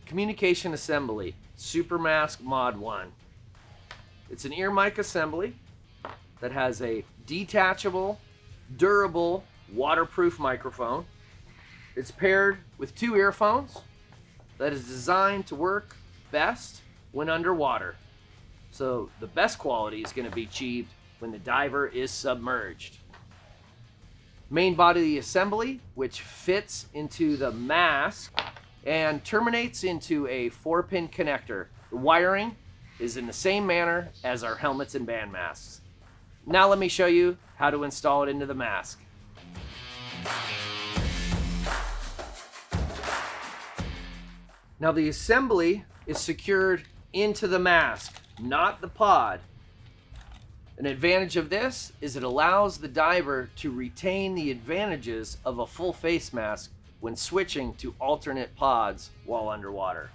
Communication assembly, SuperMask MOD-1. It's an ear mic assembly that has a detachable, durable, waterproof microphone. It's paired with 2 earphones that is designed to work best when underwater. So the best quality is going to be achieved when the diver is submerged. Main body of the assembly, which fits into the mask and terminates into a 4-pin connector. The wiring is in the same manner as our helmets and band masks. Now let me show you how to install it into the mask. Now the assembly is secured into the mask, not the pod. An advantage of this is it allows the diver to retain the advantages of a full face mask when switching to alternate pods while underwater.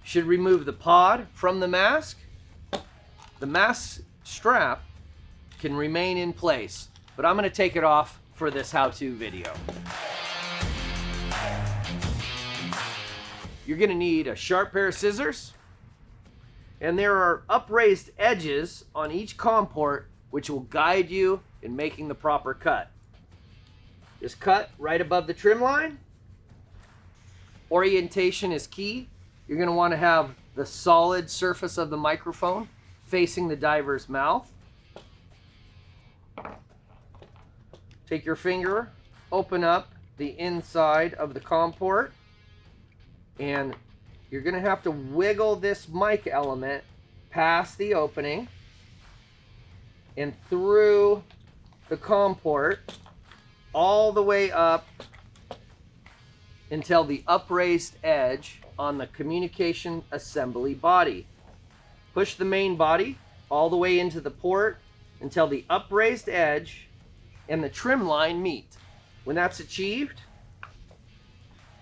Should remove the pod from the mask. The mask strap can remain in place, but I'm going to take it off for this how-to video. You're going to need a sharp pair of scissors, and there are upraised edges on each COM port which will guide you in making the proper cut. Just cut right above the trim line. Orientation is key. You're going to want to have the solid surface of the microphone facing the diver's mouth. Take your finger, open up the inside of the COM port, and you're going to have to wiggle this mic element past the opening and through the COM port all the way up until the upraised edge on the communication assembly body. Push the main body all the way into the port until the upraised edge and the trim line meet. When that's achieved,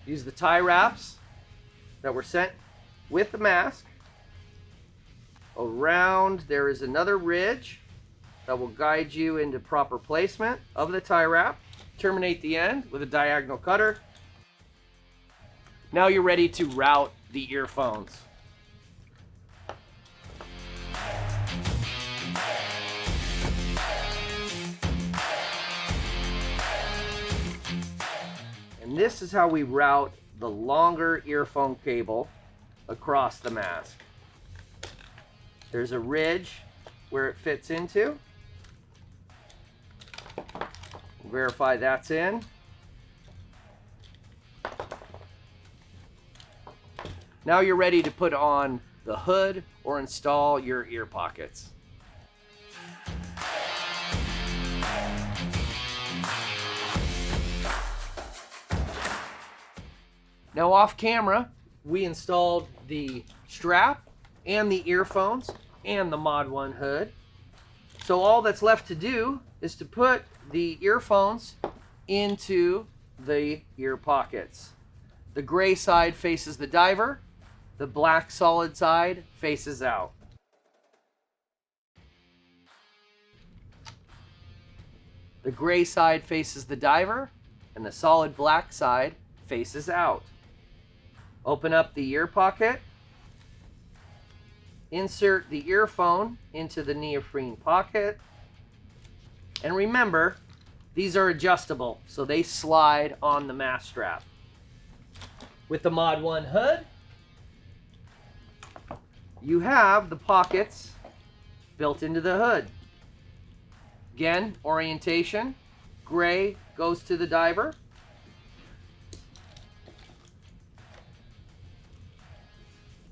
use the tie wraps that were sent with the mask. Around there is another ridge that will guide you into proper placement of the tie wrap. Terminate the end with a diagonal cutter. Now you're ready to route the earphones. And this is how we route the longer earphone cable across the mask. There's a ridge where it fits into. Verify that's in. Now you're ready to put on the hood or install your ear pockets. Now off camera, we installed the strap and the earphones and the MOD-1 hood. So all that's left to do is to put the earphones into the ear pockets. The gray side faces the diver, the black solid side faces out. The gray side faces the diver, and the solid black side faces out. Open up the ear pocket. Insert the earphone into the neoprene pocket. And remember, these are adjustable, so they slide on the mask strap. With the MOD-1 hood, you have the pockets built into the hood. Again, orientation. Gray goes to the diver.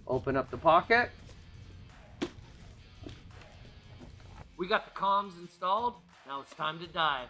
Open up the pocket. We got the comms installed. Now it's time to dive.